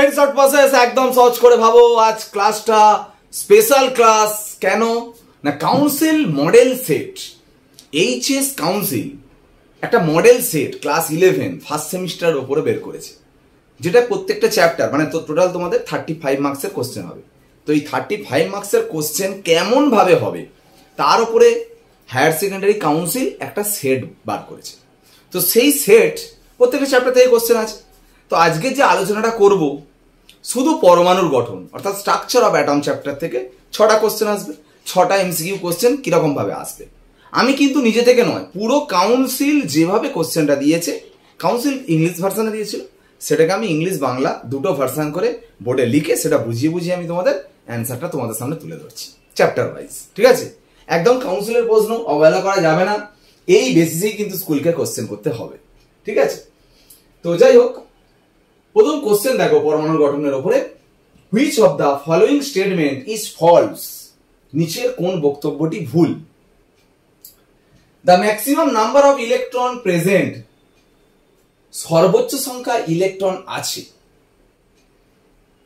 Very short process, একদম সহজ করে ভাবো। আজ ক্লাসটা স্পেশাল ক্লাস। কেন না, council model set, HS council একটা মডেল সেট ক্লাস 11 ফার্স্ট সেমিস্টারের উপরে বের করেছে, যেটা প্রত্যেকটা চ্যাপ্টার মানে তো টোটাল তোমাদের 35 মার্কসের কোশ্চেন হবে। তো এই 35 মার্কসের কোশ্চেন কেমন ভাবে হবে তার উপরে হায়ার সেকেন্ডারি কাউন্সিল একটা সেট বার করেছে। তো সেই সেট প্রত্যেকটা চ্যাপ্টার থেকে কোশ্চেন আছে। তো আজকে যে আলোচনাটা করব শুধু পরমাণুর গঠন অর্থাৎ স্ট্রাকচার অফ অ্যাটম চ্যাপ্টার থেকে 6টা কোশ্চেন আসবে, 6টা এমসিকিউ কোশ্চেন কিরকম ভাবে আসবে। আমি কিন্তু নিজে থেকে নয়, পুরো কাউন্সিল যেভাবে কোশ্চেনটা দিয়েছে, কাউন্সিল ইংলিশ ভার্সনে দিয়েছিল, সেটাকে আমি ইংলিশ বাংলা দুটো ভার্সন করে বোর্ডে লিখে সেটা বুঝিয়ে বুঝিয়ে আমি তোমাদের অ্যান্সারটা তোমাদের সামনে তুলে ধরছি চ্যাপ্টার ওয়াইজ। ঠিক আছে, একদম কাউন্সিলের প্রশ্ন অবহেলা করা যাবে না, এই বেসিসেই কিন্তু স্কুলকে কোশ্চেন করতে হবে। ঠিক আছে, তো যাই হোক, প্রথম কোশ্চেন দেখো পরমাণুর গঠনের উপরে, which of the following statement is false, নিচের কোন বক্তব্যটি ভুল। The maximum number of electron present, সর্বোচ্চ সংখ্যা ইলেকট্রন আছে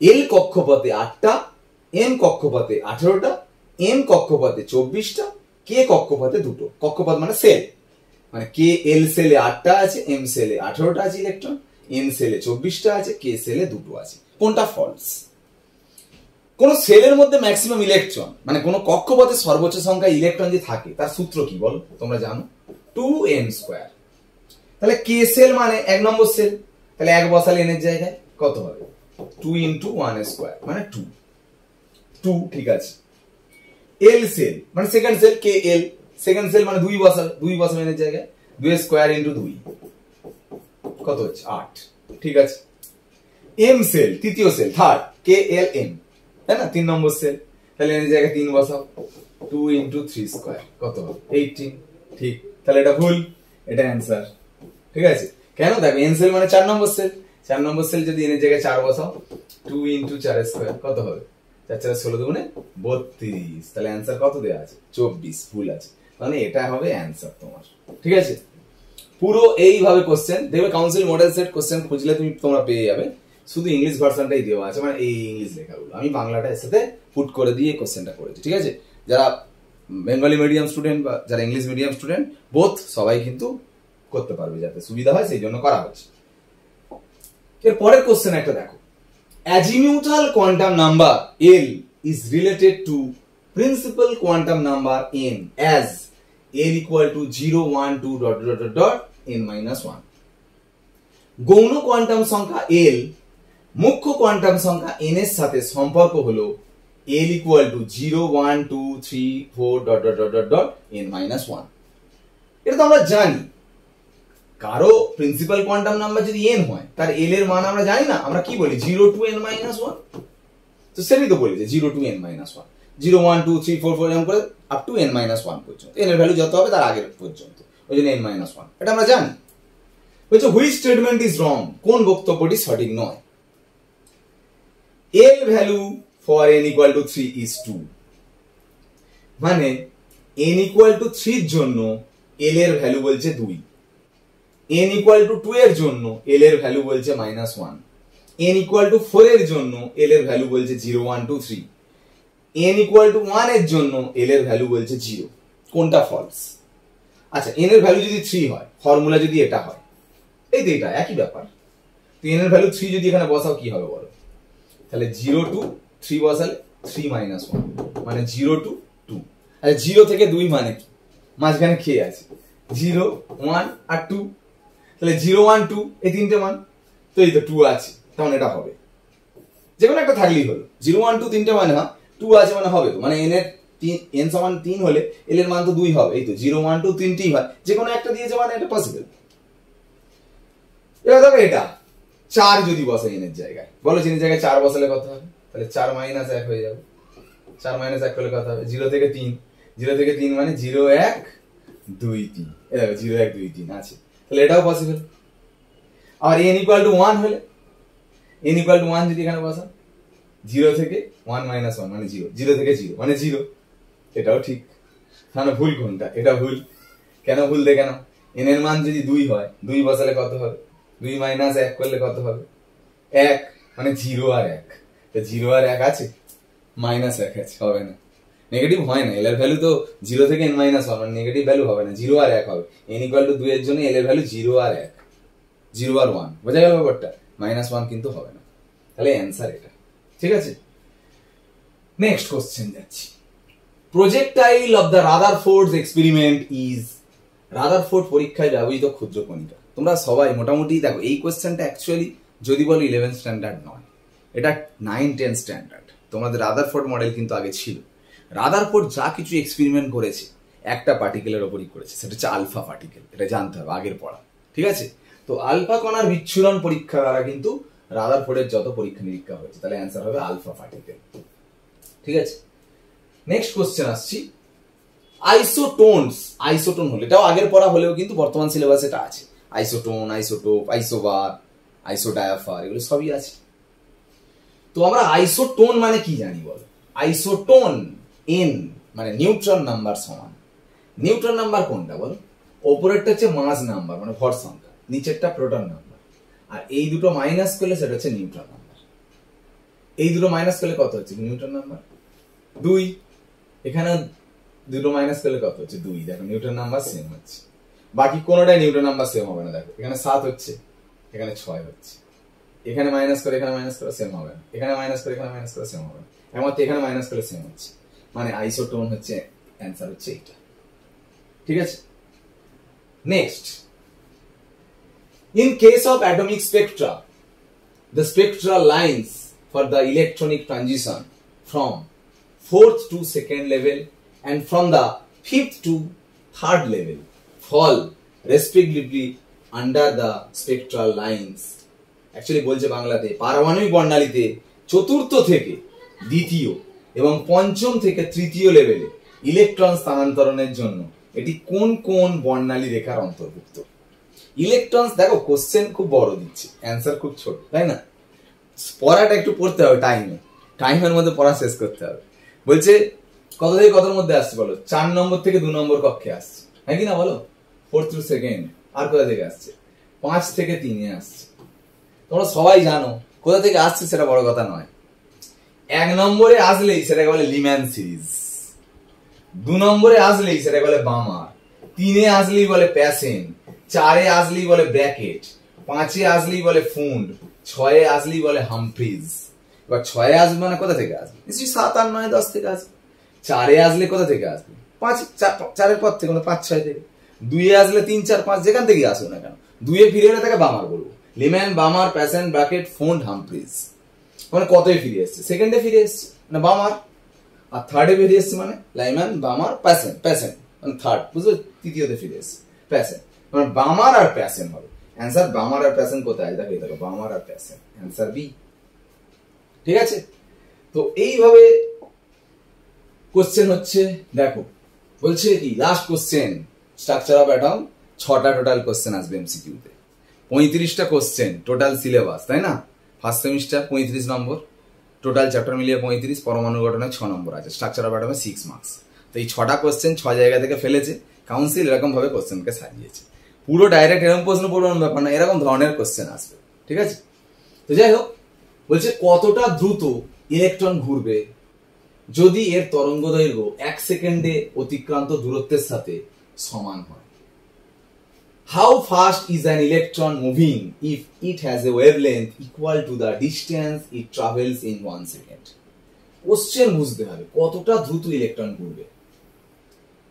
এল কক্ষপথে 8টা, এম কক্ষপথে 18টা, এম কক্ষপথে 24টা, কে কক্ষপথে 2টো। কক্ষপথ মানে সেল, মানে কে এল সেলে 8টা আছে, এম সেলে 18টা আছে ইলেকট্রন, এম সেলে 24টা আছে, কে সেলে 2টো আছে। কোনটা ফলস? কোন সেলের মধ্যে ম্যাক্সিমাম ইলেকট্রন মানে কোন কক্ষপথে সর্বোচ্চ সংখ্যা ইলেকট্রন যে থাকে তার সূত্র কি বল, তোমরা জানো 2n²। তাহলে কে সেল মানে 1 নম্বর সেল, তাহলে 1 বসালে n এর জায়গায় কত হবে 2 × 1² মানে 2 2। ঠিক আছে, এল সেল মানে সেকেন্ড সেল, কে এল সেকেন্ড সেল মানে 2 বসালে n এর জায়গায় 2² × 2 কত হচ্ছে 8। ঠিক আছে, এম সেল তৃতীয় সেল থার্ড, কে এল এম, তাই না 3 নম্বর সেল, তাহলে n এর জায়গায় 3 বসাও 2 × 3² কত হবে 18। ঠিক, তাহলে এটা ভুল, এটা অ্যান্সার। ঠিক আছে, কেন দেখো এন সেল মানে 4 নম্বর সেল, 4 নম্বর সেল যদি n এর জায়গায় 4 বসাও 2 × 4² কত হবে 4 4 16 দুগুণে 32, তাহলে অ্যান্সার কত দেয়া আছে 24, ভুল আছে, মানে এটা হবে অ্যান্সার তোমার। ঠিক আছে, পুরো এইভাবে কোশ্চেন দেখবে, কাউন্সিল মডেল সেট কোশ্চেন খুঁজলে তোমরা পেয়ে যাবে, শুধু ইংলিশ ভার্সনটাই দেওয়া আছে, মানে এই ইংলিশ লেখাগুলো আমি বাংলাটা এর সাথে পুট করে দিয়ে কোশ্চেনটা করেছি। ঠিক আছে, যারা বেঙ্গলি মিডিয়াম স্টুডেন্ট বা যারা ইংলিশ মিডিয়াম স্টুডেন্ট বোথ সবাই কিন্তু করতে পারবে, যাতে সুবিধা হয় সেই জন্য করা হচ্ছে। এর পরের কোশ্চেন একটা দেখো, azimuthal quantum number L is related to principal quantum number n as n = 0 1 2 ... n-1। গৌণ কোয়ান্টাম সংখ্যা L মুখ্য কোয়ান্টাম সংখ্যা n এর সাথে সম্পর্ক হলো L = 0 1 2 3 4 ... n-1। এটা তো আমরা জানি, কারো প্রিন্সিপাল কোয়ান্টাম নাম্বার যদি n হয় তার l এর মান আমরা জানি না, আমরা কি বলি 0 to n-1। তো সেটাই তো বলি যে 0 to n-1, 0 1 2 3 4 4 এরকম করে আপ টু n-1 পর্যন্ত, n এর ভ্যালু যত হবে তার আগের পর্যন্ত, ওই জন্য n-1, এটা আমরা জানি। বলছে হুইচ স্টেটমেন্ট ইজ রং, কোন বক্তব্যটি সঠিক নয়। l value for n = 3 is 2, মানে n = 3 এর জন্য l এর ভ্যালু বলছে 2, n = 2 এর জন্য l এর ভ্যালু বলছে -1, n = 4 এর জন্য l এর ভ্যালু বলছে 0 1 2 3, n = 1 এর জন্য l এর ভ্যালু বলছে 0। কোনটা ফলস? আচ্ছা, n এর ভ্যালু যদি 3 হয়, ফর্মুলা যদি এটা হয়, এই তো এটা একই ব্যাপার, তো n এর ভ্যালু 3 যদি এখানে বসাও কি হবে বলো, তাহলে 0 to 3 বসালে 3 - 1 মানে 0 to 2। আচ্ছা, 0 থেকে 2 মানে কি, মাঝখানে কে আছে 0 1 আর 2, তাহলে 0 1 2 এই তিনটে মান, তো এই তো 2 আছে, তখন এটা হবে, যে কোনো একটা থাকলেই হলো, 0 1 2 তিনটে মানে 2 আছে মানে হবে তো, মানে n এর n = 3 হলে l এর মান তো 2 হবে, এই তো 0 1 2 তিনটেই হয়, যে কোনো একটা দিয়েছে মানে এটা পসিবল। এবার দেখো এটা 4 যদি বসে n এর জায়গায়, বলো n এর জায়গায় 4 বসালে কত হবে, তাহলে 4 - 1 হয়ে যাবে, 4 - 1 করলে কত হবে 0 থেকে 3, 0 থেকে 3 মানে 0 1 2 3, এই দেখো 0 1 2 3 আছে, তাহলে এটাও পসিবল। আর n = 1 হলে, n = 1 যদি এখানে বসা 0 থেকে 1 - 1 মানে 0, 0 থেকে 0 মানে 0, এটাও ঠিক। তাহলে ভুল কোনটা? এটা ভুল। কেন ভুল দেখে নাও, n এর মান যদি 2 হয়, 2 বসালে কত হবে, 2 - 1 করলে কত হবে 1, মানে 0 আর 1, 0 আর 1 আছে, -1 আছে, হবে না, নেগেটিভ হয় না। এল এর ভ্যালু তো 0 থেকে n - 1, মানে নেগেটিভ ভ্যালু হবে না, 0 আর 1 হবে। n = 2 এর জন্য এল এর ভ্যালু 0 আর 1, 0 আর 1, বোঝা গেল ব্যাপারটা? -1 কিন্তু হবে না, তাহলে অ্যান্সার এটা। ঠিক আছে, নেক্সট কোশ্চেন যাচ্ছি। Projectile of the Rutherford experiment is, Rutherford পরীক্ষায় ব্যবহৃত ক্ষুদ্র কণিকা। তোমরা সবাই মোটামুটি দেখো, এই কোশ্চেনটা অ্যাকচুয়ালি যদি বলো 11 স্ট্যান্ডার্ড নয়, এটা 9-10 স্ট্যান্ডার্ড। তোমাদের রাদারফোর্ড মডেল কিন্তু আগে ছিল। রাদারফোর্ড যা কিছু এক্সপেরিমেন্ট করেছে একটা পার্টিকেলের ওপরই করেছে, সেটা হচ্ছে আলফা পার্টিকেল, এটা জানতে হবে, আগের পড়া। ঠিক আছে, তো আলফা কণার বিচ্ছুরণ পরীক্ষা দ্বারা কিন্তু রাদারফোর্ডের যত পরীক্ষা নিরীক্ষা হয়েছে, তাহলে অ্যান্সার হবে আলফা পার্টিকেল। ঠিক আছে, নেক্সট কোশ্চেন আসছি। আইসোটোনস, আইসোটোন হলো, এটাও আগের পড়া হলেও কিন্তু বর্তমান সিলেবাসে এটা আছে। আইসোটোন, আইসোটোপ, আইসোবার, আইসোডায়াফার, এগুলো সবই আছে। তো আমরা আইসোটোন মানে কি জানি বলো? আইসোটোন n মানে নিউট্রন নাম্বার সমান। নিউট্রন নাম্বার কোনটা বলো? ওপরেরটা হচ্ছে মাস নাম্বার মানে ভর সংখ্যা, নিচেরটা প্রোটন নাম্বার, আর এই দুটো মাইনাস করলে সেটা হচ্ছে নিউট্রন নাম্বার। এই দুটো মাইনাস করলে কত হচ্ছে নিউটন নাম্বার? 2। এখানে দুটো মাইনাস করলে কত হচ্ছে? 2। দেখো নিউটন নাম্বার সেম হচ্ছে, বাকি কোনোটাই নিউটন নাম্বার সেম হবে না। দেখো এখানে 7 হচ্ছে, এখানে 6 হচ্ছে, এখানে মাইনাস করে এখানে মাইনাস করে সেম হবে না, এখানে মাইনাস করে এখানে মাইনাস করে সেম হবে না, একমাত্র এখানে মাইনাস করে সেম হচ্ছে, মানে আইসোটোন হচ্ছে অ্যান্সার হচ্ছে এটা। ঠিক আছে, next. In case of atomic Spectra, the spectral lines for the electronic transition from 4th to 2nd level and from the 5th to 3rd level fall respectively under the spectral lines. Actually বলছে বাংলাতে, পারমাণবিক বর্ণালীতে চতুর্থ থেকে দ্বিতীয় এবং পঞ্চম থেকে তৃতীয় লেভেলে ইলেকট্রন স্থানান্তরণের জন্য এটি কোন কোন বর্ণালী রেখার অন্তর্ভুক্ত? ইলেকট্রন, দেখো কোশ্চেন খুব বড় দিচ্ছে, অ্যান্সার খুব ছোট, তাই না? পড়াটা একটু পড়তে হবে, টাইমের মধ্যে পড়া শেষ করতে হবে। বলছে কত থেকে কতর মধ্যে আসছে বলো? 4 নম্বর থেকে 2 নম্বর কক্ষে আসছে, হ্যাঁ কি না বলো? 4th to 2nd। আর কোথা থেকে আসছে? 5 থেকে 3 এ আসছে। তোমরা সবাই জানো কোথা থেকে আসছে, সেটা বড় কথা নয়। 1 নম্বরে আসলেই সেটাকে বলে লিম্যান সিরিজ, 2 নম্বরে আসলেই সেটাকে বলে বামার, 3 এ আসলেই বলে প্যাসেন, 4 এ আসলেই বলে ব্র্যাকেট, 5 এ আসলেই বলে ফুন্ড, 6 এ আসলেই বলে হামফ্রিজ। এবার 6 এ আসবে মানে কোথা থেকে আসবে? নিশ্চয়ই 7, 8, 9, 10 থেকে আসবে। 4 এ আসলে কোথা থেকে আসবে? 4 এর পর থেকে, 5, 6 থেকে। 2 এ আসলে 3, 4, 5 যেখান থেকে আসবে না কেন, 2 এ ফিরে এলে তাকে বামার বলবো। Lyman, Balmer, Paschen, Brackett, Pfund, Humphreys. মানে কতই ফিরে এসছে? 2nd এ ফিরে এসছে মানে বামার, আর 3rd এ ফিরে এসছে মানে লিম্যান, বামার, প্যাসেন মানে 3rd, বুঝলো? তৃতীয়তে ফিরে এসছে প্যাসেন, মানে বামার আর প্যাসেন হবে অ্যান্সার। বামার আর প্যাসেন কোথায়? দেখো এই দেখো, বামার আর প্যাসেন, অ্যান্সার বি। ঠিক আছে, তো এইভাবে কোশ্চেন হচ্ছে। দেখো বলছে কি, last question, structure of atom, 6টা টোটাল কোশ্চেন আসবে এমসিকিউতে, 35টা কোশ্চেন টোটাল সিলেবাস, তাই না? ফার্স্ট সেমিস্টার 35 নম্বর, টোটাল চ্যাপ্টার মিলিয়ে 35, পরমাণু গঠনে 6 নম্বর আছে, স্ট্রাকচার অফ অ্যাটমে 6 মার্কস। তো এই 6টা কোশ্চেন 6 জায়গা থেকে ফেলেছে কাউন্সিল, এরকম ভাবে কোশ্চেনকে সাজিয়েছে। পুরো ডাইরেক্ট এরকম প্রশ্ন পড়বে ব্যাপার না, এরকম ধরনের কোশ্চেন আসবে। ঠিক আছে, তো যাই হোক, বলছে কতটা দ্রুত ইলেকট্রন ঘুরবে যদি এর তরঙ্গ দৈর্ঘ্য 1 সেকেন্ডে অতিক্রান্ত দূরত্বের সাথে সমান হয়? How fast is an electron moving if it has a wavelength equal to the distance it travels in 1 second? Question বুঝতে হবে কতটা দ্রুত ইলেকট্রন ঘুরবে।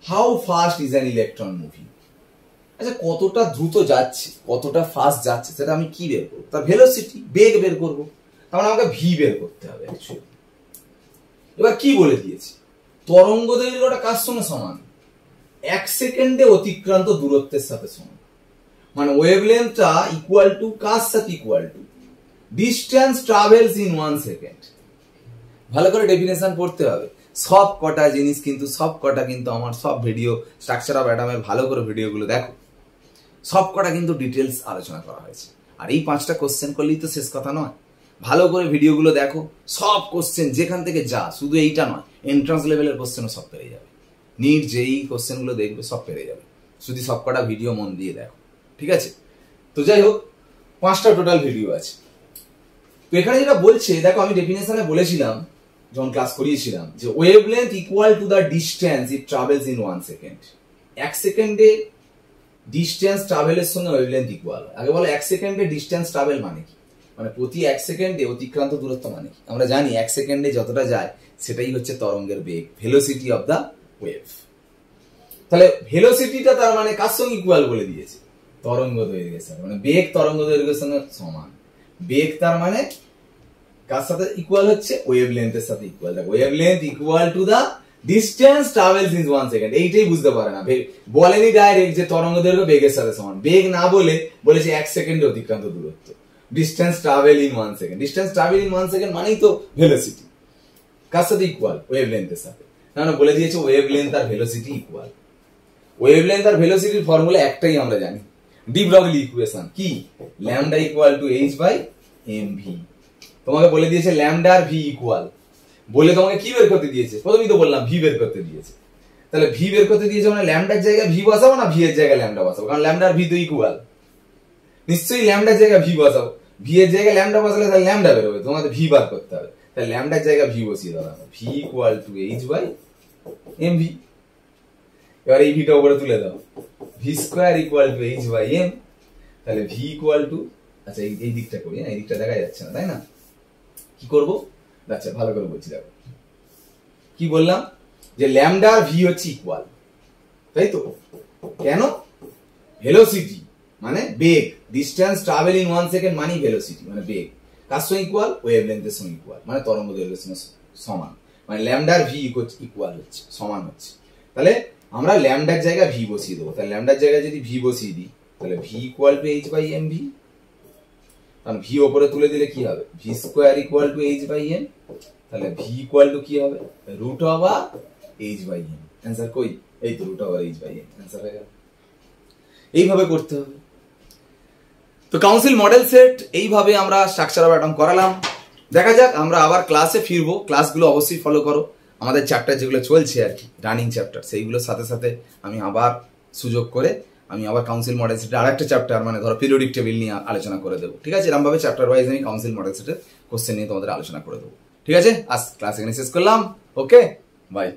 How fast is an electron moving? আচ্ছা, কতটা দ্রুত যাচ্ছে, কতটা ফাস্ট যাচ্ছে, সেটা আমি কি বের করবো? তার ভেলোসিটি, বেগ বের করবো, তার মানে আমাকে ভি বের করতে হবে অ্যাকচুয়ালি। এবার কি বলে দিয়েছি? তরঙ্গ দৈর্ঘ্যটা কার সঙ্গে সমান? 1 সেকেন্ডে অতিক্রান্ত দূরত্বের সাথে সমান, মানে ওয়েভলেন্থটা ইকুয়াল টু কার সাথে? Equal to distance travels in 1 second. ভালো করে ডেফিনেশন পড়তে হবে। সব কটা জিনিস কিন্তু, সব কটা কিন্তু আমার সব ভিডিও, স্ট্রাকচার অফ অ্যাটমের ভালো করে ভিডিওগুলো দেখো, সব কটা কিন্তু ডিটেলস আলোচনা করা হয়েছে। আর এই 5টা কোশ্চেন করলেই তো শেষ কথা নয়, ভালো করে ভিডিওগুলো দেখো, সব কোশ্চেন যেখান থেকে যা, শুধু এইটা নয়, এন্ট্রান্স লেভেলের কোশ্চেনও সব পেরে যাবে, নিট যেই কোশ্চেনগুলো দেখবে সব পেরে যাবে, শুধু সব কটা ভিডিও মন দিয়ে দেখো। ঠিক আছে, তো যাই হোক, 5টা টোটাল ভিডিও আছে। তো এখানে যেটা বলছে দেখো, আমি ডেফিনেশনে বলেছিলাম যখন ক্লাস করিয়েছিলাম যে wavelength equal to the distance it travels in 1 second. 1 সেকেন্ডে ডিস্টেন্স ট্রাভেলের সঙ্গে ওয়েভলেন্থ ইকুয়াল। আগে বলো 1 সেকেন্ডে ডিস্টেন্স ট্রাভেল মানে কি, মানে প্রতি 1 সেকেন্ডে অতিক্রান্ত দূরত্ব মানে কি। আমরা জানি 1 সেকেন্ডে যতটা যায় সেটাই হচ্ছে তরঙ্গের বেগ, ভেলোসিটি অফ দ্য ওয়েভ। তাহলে ভেলোসিটিটা তার মানে কার সঙ্গে ইকুয়াল বলে দিয়েছে, তরঙ্গ দৈর্ঘ্যের সাথে, মানে বেগ তরঙ্গ দৈর্ঘ্যের সঙ্গে সমান। বেগ তার মানে কার সাথে ইকুয়াল হচ্ছে, ওয়েভলেন্থের সাথে ইকুয়াল। দেখো wavelength equal to the distance travels in 1 second, এইটাই বুঝতে পারে না, বলেনি ডাইরেক্ট যে তরঙ্গ দৈর্ঘ্য বেগের সাথে সমান। বেগ না বলে বলেছে 1 সেকেন্ডে অতিক্রান্ত দূরত্ব, distance travel in 1 second. Distance travel in 1 second মানেই তো ভেলোসিটি। কার সাথে ইকুয়াল, ওয়েভলেন্থের সাথে। না বলে দিয়েছে ওয়েভলেন্থ আর ভেলোসিটি ইকুয়াল। ওয়েভলেন্থ আর ভেলোসিটির ফর্মুলা একটাই আমরা জানি, ডি ব্রগলি ইকুয়েশন কি, lambda equal to H by M V. তোমাকে বলে দিয়েছে ল্যামডা আর ভি ইকুয়াল, বলে তোমাকে কি বের করতে দিয়েছে, প্রথমেই তো বললাম ভি বের করতে দিয়েছে। তাহলে ভি বের করতে দিয়েছে মানে ল্যামডার জায়গায় ভি বসাবো না ভি এর জায়গায় ল্যামডা বসাবো, কারণ ল্যামডা আর ভি তো ইকুয়াল। নিশ্চয়ই ল্যামডার জায়গায় ভি বসাবো, ভি এর জায়গায় ল্যামডা বসালে তাহলে ল্যামডা বেরোবে, তোমাদের ভি বার করতে হবে। তাহলে ল্যামডার জায়গায় ভি বসিয়ে দেওয়া হবে, V equal to H by M V. এবার এই ভিটা উপরে তুলে দাও, V square equal to H by M. তাহলে ভি ইকুয়াল টু, আচ্ছা এই দিকটা করি, এই দিকটা দেখা যাচ্ছে না তাই না, কি করব, আচ্ছা ভালো করে বলছি। দেখো কি বললাম, যে ল্যামডা আর ভি হচ্ছে ইকুয়াল, তাই তো। কেন, ভেলোসিটি মানে বেগ, ডিস্টেন্স ট্রাভেল ইন 1 সেকেন্ড মানে ভেলোসিটি মানে বেগ, কার সঙ্গে ইকুয়াল, ওয়েভলেন্থের সঙ্গে ইকুয়াল, মানে তরঙ্গ দৈর্ঘ্যের সঙ্গে সমান, মানে ল্যামডা আর ভি ইকুয়াল হচ্ছে, সমান হচ্ছে। তাহলে আমরা ল্যামডার জায়গায় ভি বসিয়ে দেবো। তাহলে ল্যামডার জায়গায় যদি ভি বসিয়ে দিই তাহলে V equal to H by M V, কারণ ভি ওপরে তুলে দিলে কি হবে, V square equal to H by M. তাহলে ভি ইকুয়াল টু কি হবে, root over H by M. Answer কই, এই তো root over H by M, answer হয়ে গেল। এইভাবে করতে হবে। তো কাউন্সিল মডেল সেট এইভাবে আমরা স্ট্রাকচার অফ অ্যাটম করালাম। দেখা যাক, আমরা আবার ক্লাসে ফিরবো, ক্লাসগুলো অবশ্যই ফলো করো। আমাদের চ্যাপ্টার যেগুলো চলছে আর কি, রানিং চ্যাপ্টার, সেইগুলোর সাথে সাথে আমি আবার সুযোগ করে আমি আবার কাউন্সিল মডেল সেটের আরেকটা চ্যাপ্টার, মানে ধরো পিরিয়ডিক টেবিল নিয়ে আলোচনা করে দেবো। ঠিক আছে, এরকমভাবে চ্যাপ্টার ওয়াইজ আমি কাউন্সিল মডেল সেটের কোশ্চেন নিয়ে তোমাদের আলোচনা করে দেবো। ঠিক আছে, আজ ক্লাস এখানে শেষ করলাম। ওকে, বাই।